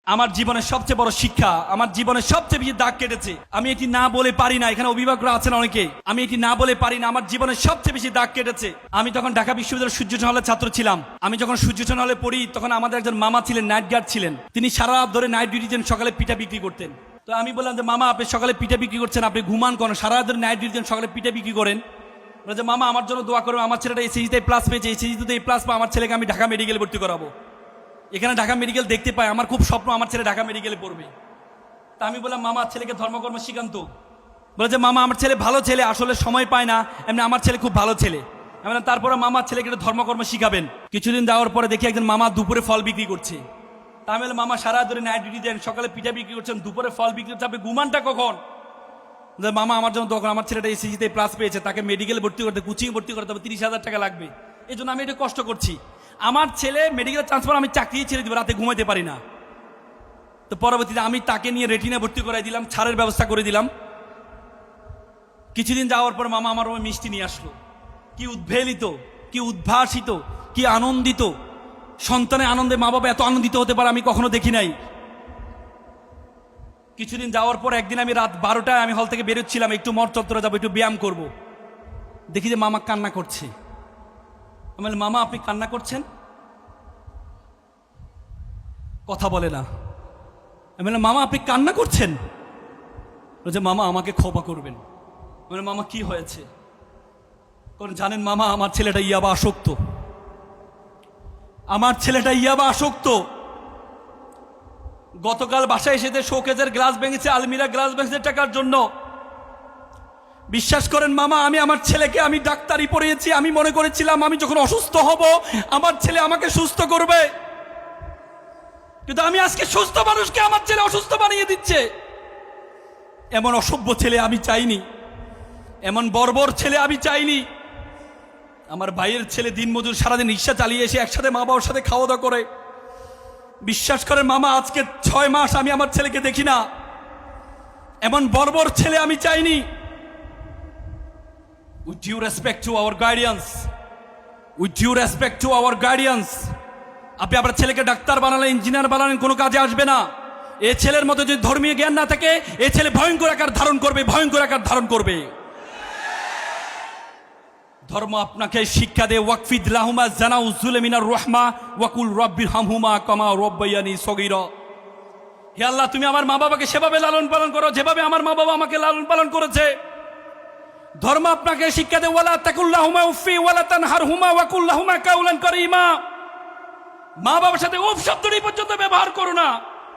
আমার জীবনের সবচেয়ে বড় শিক্ষা, আমার জীবনের সবচেয়ে বেশি দাগ কেটেছে। আমি এটি না বলে পারি না, এখানে অভিভাবকরা আছেন অনেকে, আমি এটি না বলে পারি না, আমার জীবনের সবচেয়ে বেশি দাগ কেটেছে। আমি তখন ঢাকা বিশ্ববিদ্যালয়ের সূর্যটন হলের ছাত্র ছিলাম। আমি যখন সূর্যটন হলে পড়ি তখন আমাদের একজন মামা ছিলেন, নাইট গার্ড ছিলেন। তিনি সারা রাত ধরে নাইট ডিউটি দেন, সকালে পিঠা বিক্রি করতেন। তো আমি বললাম যে মামা, আপনি সকালে পিঠা বিক্রি করছেন, আপনি ঘুমান কেন? সারা রাত ধরে নাইট ডিউটি দেন, সকালে পিঠা বিক্রি করেন। বলে যে মামা, আমার জন্য দোয়া করবে, আমার ছেলেটা এসএসসিতে প্লাস পেয়েছে, এসএসসিতে প্লাস পায়, আমার ছেলেকে আমি ঢাকা মেডিকেলে ভর্তি করাবো। এখানে ঢাকা মেডিকেল দেখতে পাই, আমার খুব স্বপ্ন আমার ছেলে ঢাকা মেডিকেলে পড়বে। তা আমি বললাম মামা, ছেলেকে ধর্মকর্ম শিখান্ত। বলে যে মামা, আমার ছেলে ভালো ছেলে, আসলে সময় পায় না, এমনি আমার ছেলে খুব ভালো ছেলে। আমি বললাম তারপরে মামা, ছেলেকে একটু ধর্মকর্ম শিখাবেন। কিছুদিন যাওয়ার পরে দেখি একজন মামা দুপুরে ফল বিক্রি করছে। তা আমি বললাম মামা, সারা ধরে নাইট ডিউটি দেন, সকালে পিঠা বিক্রি করছেন, দুপুরে ফল বিক্রি করছে, আপনি ঘুমানটা কখন? মামা, আমার জন্য তখন আমার ছেলেটা এসএসসিতে প্লাস পেয়েছে, তাকে মেডিকেলে ভর্তি করতে, কোচিং ভর্তি করতে হবে, 30,000 টাকা লাগবে, এই জন্য আমি একটু কষ্ট করছি। আমার ছেলে মেডিকেলের ট্রান্সফার, আমি চাকরি ছেড়ে দিব, রাতে ঘুমাইতে পারি না। তো পরবর্তীতে আমি তাকে নিয়ে রেটিনা ভর্তি করাই দিলাম, ছাড়ের ব্যবস্থা করে দিলাম। কিছুদিন যাওয়ার পর মামা আমার মিষ্টি নিয়ে আসলো। কি উদ্ভেলিত, কি উদ্ভাসিত, কি আনন্দিত! সন্তানের আনন্দে মা বাবা এত আনন্দিত হতে পারে আমি কখনো দেখি নাই। কিছুদিন যাওয়ার পর একদিন আমি রাত 12টায় আমি হল থেকে বেরোচ্ছিলাম, একটু মঠ চত্বরে যাবো, একটু ব্যায়াম করব। দেখি যে মামা কান্না করছে। আমি বললাম মামা, আপনি কান্না করছেন? কথা বলে না। আমি বললাম মামা, আপনি কান্না করছেন? বলছে মামা, আমাকে ক্ষমা করবেন। আমি বললাম মামা, কি হয়েছে? কারণ জানেন মামা, আমার ছেলেটা ইয়াবা আসক্ত। আমার ছেলেটা ইয়াবা আসক্ত। গতকাল বাসায় এসে শোকেজের গ্লাস ভেঙেছে, আলমিরা গ্লাস ভেঙেছে টাকার জন্য। বিশ্বাস করেন মামা, আমি আমার ছেলেকে, আমি ডাক্তারি পড়িয়েছি, আমি মনে করেছিলাম আমি যখন অসুস্থ হব আমার ছেলে আমাকে সুস্থ করবে, কিন্তু আমি আজকে সুস্থ মানুষকে আমার ছেলে অসুস্থ বানিয়ে দিচ্ছে। এমন অসভ্য ছেলে আমি চাইনি, এমন বর্বর ছেলে আমি চাইনি। আমার ভাইয়ের ছেলে দিনমজুর, সারাদিন রিক্সা চালিয়ে এসে একসাথে মা বাবার সাথে খাওয়া দাওয়া করে। বিশ্বাস করেন মামা, আজকে 6 মাস আমি আমার ছেলেকে দেখি না। এমন বর্বর ছেলে আমি চাইনি। With due respect to our guardians, with due respect to our guardians, আপনি আপনার ছেলেকে ডাক্তার বানালেন, ইঞ্জিনিয়ার বানালেন, কোনো কাজে আসবে না। এ ছেলের মধ্যে যদি ধর্মীয় জ্ঞান না থাকে, এ ছেলে ভয়ঙ্কর আকার ধারণ করবে, ভয়ঙ্কর আকার ধারণ করবে। ধর্ম আপনাকে শিক্ষা দেয়, ওয়াকফিদ লাহুমা জানাউ যুলমিনার রাহমা ওয়াকুল রাব্বিরহামহুমা কামা রাব্বায়ানি সগীরা। হে আল্লাহ, তুমি আমার মা বাবাকে সেভাবে লালন পালন করো যেভাবে আমার মা বাবা আমাকে লালন পালন করেছে। ধর্ম আপনাকে শিক্ষা দেয়, ওয়ালা তাকুল্লাহুমা উফি ওয়ালা তানহারহুমা ওয়াকুল্লাহুমা কাউলান কারীমা। মা বাবার সাথে উফ শব্দটি পর্যন্ত ব্যবহার করো না।